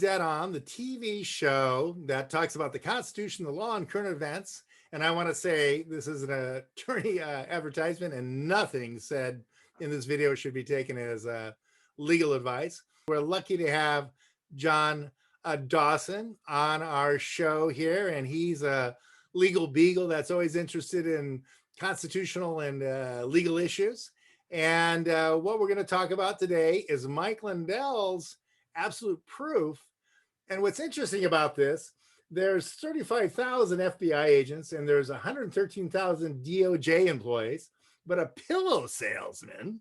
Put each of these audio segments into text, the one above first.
Dead On, the TV show that talks about the Constitution, the law, and current events. And I want to say this is an attorney advertisement, and nothing said in this video should be taken as legal advice. We're lucky to have John Dawson on our show here, and he's a legal beagle that's always interested in constitutional and legal issues. And what we're going to talk about today is Mike Lindell's absolute proof. And what's interesting about this, there's 35,000 FBI agents and there's 113,000 DOJ employees, but a pillow salesman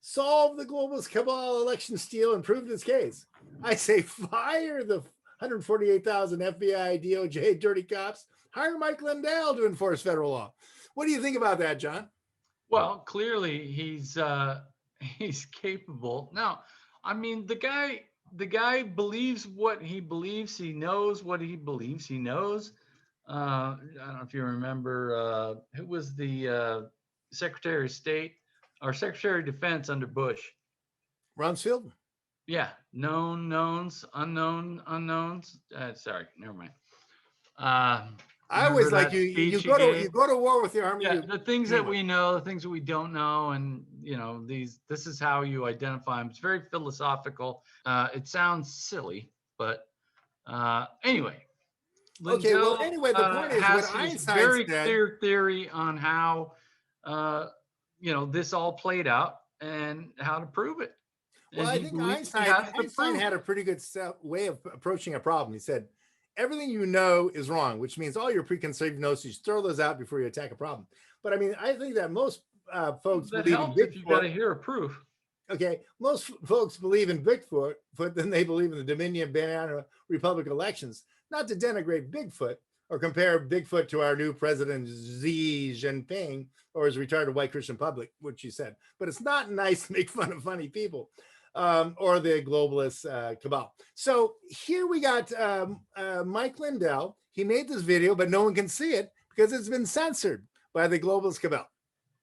solved the globalist cabal election steal and proved his case. I say fire the 148,000 FBI, DOJ dirty cops, hire Mike Lindell to enforce federal law. What do you think about that, John? Well, clearly he's capable. Now, I mean, the guy believes what he believes. He knows what he believes he knows. I don't know if you remember who was the Secretary of State or Secretary of Defense under Bush. Rumsfeld? Yeah, known knowns, unknown unknowns. Sorry, never mind. I always like you go to war with the army. Yeah, the things that we know, the things that we don't know, and this is how you identify them. It's very philosophical. It sounds silly, but anyway. Lindell, the point is has what Einstein very said. Clear theory on how this all played out and how to prove it. Well, I think Einstein had a pretty good way of approaching a problem. He said, everything you know is wrong, which means all your preconceived notions, throw those out before you attack a problem. But I mean, I think that most folks that believe helps in Bigfoot. If you got to hear a proof. Okay, most folks believe in Bigfoot, but then they believe in the Dominion Banana Republic elections. Not to denigrate Bigfoot or compare Bigfoot to our new president Xi Jinping or his retired white Christian public, which he said. But it's not nice to make fun of funny people. Or the globalist cabal. So here we got Mike Lindell. He made this video, but no one can see it because it's been censored by the globalist cabal.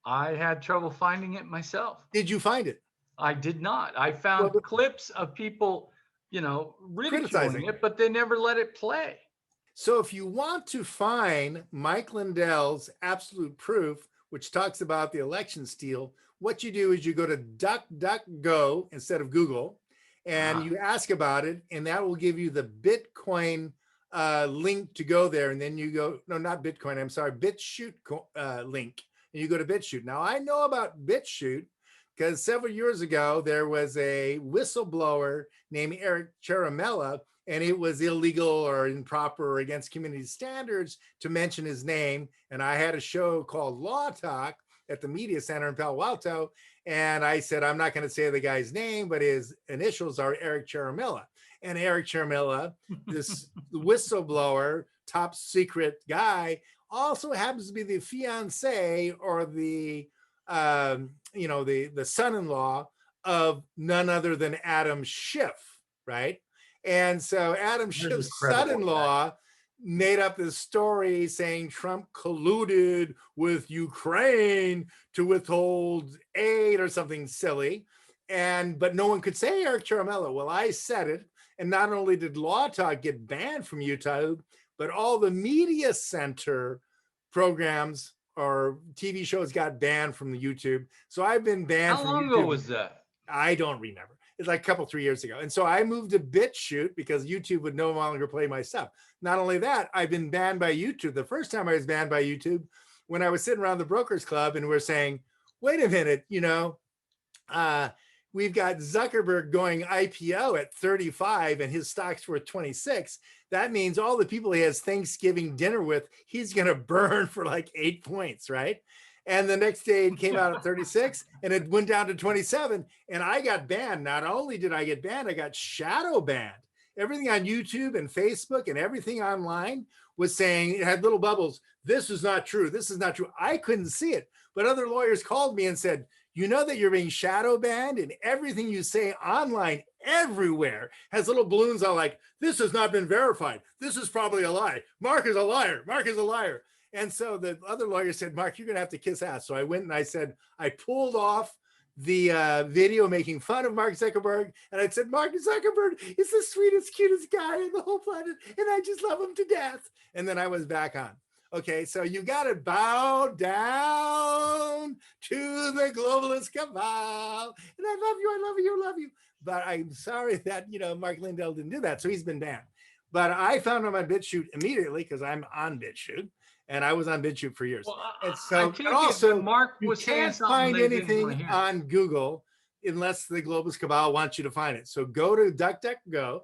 I had trouble finding it myself. Did you find it? I did not. I found clips of people, ridiculing it, but they never let it play. So if you want to find Mike Lindell's absolute proof, which talks about the election steal, what you do is you go to DuckDuckGo instead of Google, and you ask about it, and that will give you the Bitcoin link to go there. And then you go, no, not Bitcoin, I'm sorry, BitChute link. And you go to BitChute. Now, I know about BitChute because several years ago, there was a whistleblower named Eric Charamella, and it was illegal or improper or against community standards to mention his name. And I had a show called Law Talk at the Media Center in Palo Alto. And I said, I'm not going to say the guy's name, but his initials are Eric Charamella. And Eric Charamella, this whistleblower, top secret guy, also happens to be the fiance or the son-in-law of none other than Adam Schiff, right? And so Adam Schiff's son-in-law made up this story saying Trump colluded with Ukraine to withhold aid or something silly. But no one could say Eric Charamella. Well, I said it. And not only did Law Talk get banned from YouTube, but all the media center programs or TV shows got banned from the YouTube. So I've been banned from YouTube. How long ago was that? I don't remember. It's like a couple, 3 years ago. And so I moved to BitChute because YouTube would no longer play my stuff. Not only that, I've been banned by YouTube. The first time I was banned by YouTube, when I was sitting around the Brokers Club and we're saying, wait a minute, we've got Zuckerberg going IPO at 35 and his stock's worth 26. That means all the people he has Thanksgiving dinner with, he's going to burn for like 8 points, right? And the next day it came out at 36 and it went down to 27 and I got banned. Not only did I get banned, I got shadow banned. Everything on YouTube and Facebook and everything online was saying, it had little bubbles. This is not true. This is not true. I couldn't see it. But other lawyers called me and said, you know that you're being shadow banned and everything you say online everywhere has little balloons on like, this has not been verified. This is probably a lie. Mark is a liar. Mark is a liar. And so the other lawyer said, Mark, you're going to have to kiss ass. So I went and I said, I pulled off the video making fun of Mark Zuckerberg, and I said, Mark Zuckerberg is the sweetest, cutest guy on the whole planet, and I just love him to death. And then I was back on. Okay, so you got to bow down to the globalist cabal. And I love you, I love you, I love you. But I'm sorry that, Mark Lindell didn't do that, so he's been banned. But I found him on BitChute immediately because I'm on BitChute, and I was on BitChute for years. Well, And I so, take and it that also, Mark you was saying can't something find they didn't want anything to hear. on Google unless the globalist cabal wants you to find it. So go to DuckDuckGo.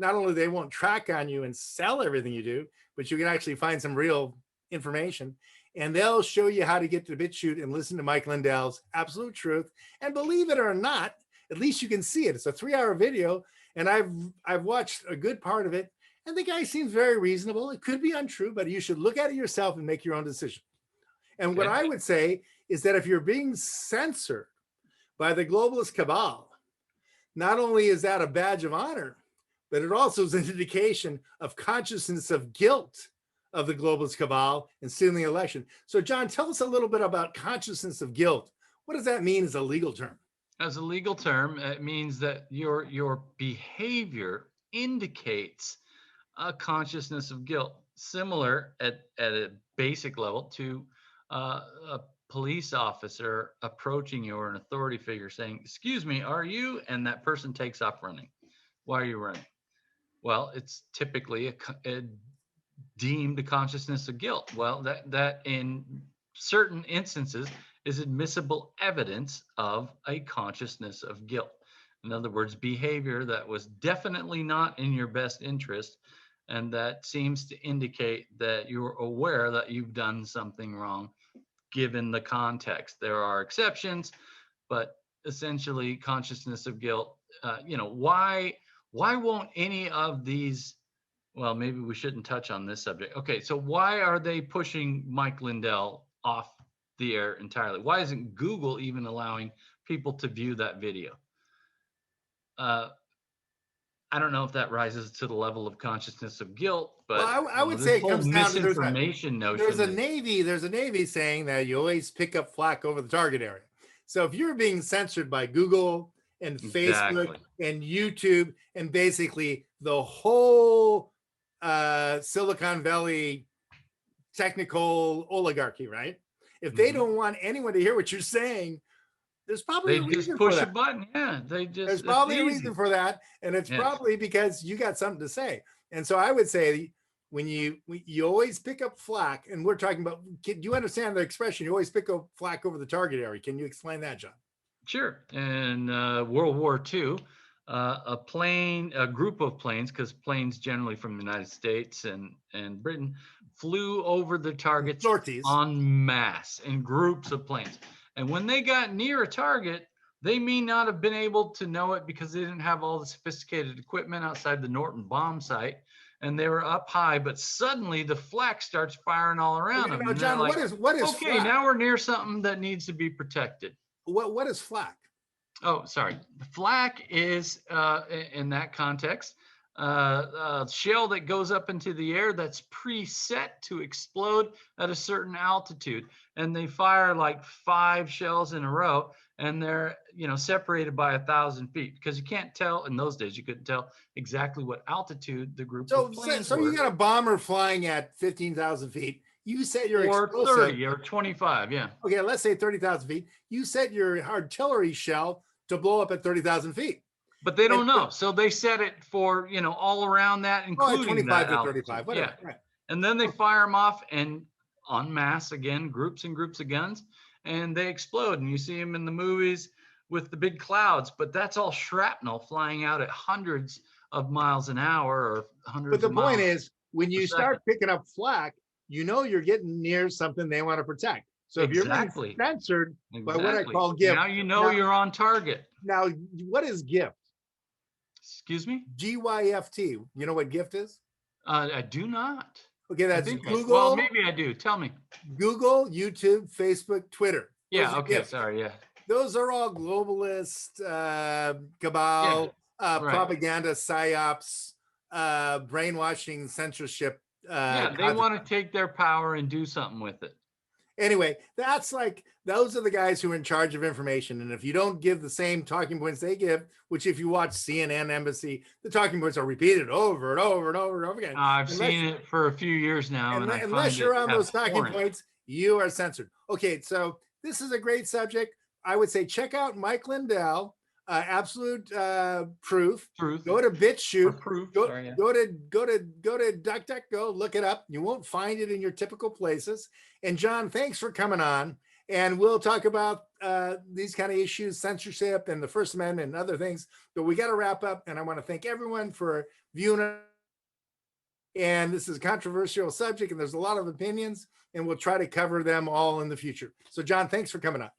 Not only they won't track on you and sell everything you do, but you can actually find some real information, and they'll show you how to get to BitChute and listen to Mike Lindell's Absolute Truth. And believe it or not, at least you can see it. It's a 3-hour video, and I've watched a good part of it, and the guy seems very reasonable. It could be untrue, but you should look at it yourself and make your own decision. And what I would say is that if you're being censored by the globalist cabal, not only is that a badge of honor, but it also is an indication of consciousness of guilt of the globalist cabal in stealing the election. So, John, tell us a little bit about consciousness of guilt. What does that mean as a legal term? As a legal term, it means that your behavior indicates a consciousness of guilt, similar at a basic level to a police officer approaching you or an authority figure saying, "Excuse me, are you?" And that person takes off running. Why are you running? Well, it's typically a deemed a consciousness of guilt. Well, that in certain instances is admissible evidence of a consciousness of guilt. In other words, behavior that was definitely not in your best interest, and that seems to indicate that you're aware that you've done something wrong, given the context. There are exceptions, but essentially, consciousness of guilt. Why won't any of these? Well, maybe we shouldn't touch on this subject. Okay, so why are they pushing Mike Lindell off the air entirely? Why isn't Google even allowing people to view that video? I don't know if that rises to the level of consciousness of guilt, but well, I would this say it whole comes down to misinformation notion. There's a Navy saying that you always pick up flack over the target area. So if you're being censored by Google and Facebook and YouTube and basically the whole Silicon Valley technical oligarchy, right? If they don't want anyone to hear what you're saying, there's probably a reason for that. Push a button. Yeah, there's probably a reason for that, and it's probably because you got something to say. And so I would say when you always pick up flack, and we're talking about, do you understand the expression? You always pick up flack over the target area. Can you explain that, John? Sure. In World War II, a group of planes, because planes generally from the United States and Britain, flew over the targets en masse in groups of planes. And when they got near a target, they may not have been able to know it because they didn't have all the sophisticated equipment outside the Norton bomb site, and they were up high. But suddenly the flak starts firing all around them. Now, John, like, what is okay? flak? Now we're near something that needs to be protected. What is flak? Oh, sorry. Flak is, in that context, a shell that goes up into the air that's preset to explode at a certain altitude. And they fire like 5 shells in a row, and they're, separated by 1,000 feet, because you can't tell. In those days, you couldn't tell exactly what altitude the group of planes were. So you got a bomber flying at 15,000 feet. You set your explosive, 30 or 25, yeah. Okay, let's say 30,000 feet. You set your artillery shell to blow up at 30,000 feet. But they don't know. So they set it for, all around that, including 25 to 35, whatever. Yeah. Right. And then they fire them off, and en masse again, groups and groups of guns, and they explode. And you see them in the movies with the big clouds, but that's all shrapnel flying out at hundreds of miles an hour or hundreds of miles. But the point is, when you start picking up flak, you're getting near something they want to protect. So if you're being censored by what I call gift, now you're on target. Now, what is gift? Excuse me? GYFT. You know what gift is? I do not. Okay, that's Google. Well, maybe I do. Tell me. Google, YouTube, Facebook, Twitter. Yeah. Okay. Gifts. Sorry. Yeah. Those are all globalist cabal, propaganda, psyops, brainwashing, censorship. They want to take their power and do something with it. Anyway, that's like, those are the guys who are in charge of information. And if you don't give the same talking points they give, which if you watch CNN, Embassy, the talking points are repeated over and over and over and over again. I've Unless, seen it for a few years now, and I unless find it you're on those talking abhorrent. points, you are censored. Okay, so this is a great subject. I would say check out Mike Lindell, Absolute Proof. Truth Go to or BitChute. proof. Go, Sorry, yeah. go to DuckDuckGo. Look it up. You won't find it in your typical places. And John, thanks for coming on. And we'll talk about these kind of issues, censorship and the First Amendment and other things. But we got to wrap up. And I want to thank everyone for viewing. And this is a controversial subject, and there's a lot of opinions, and we'll try to cover them all in the future. So, John, thanks for coming on.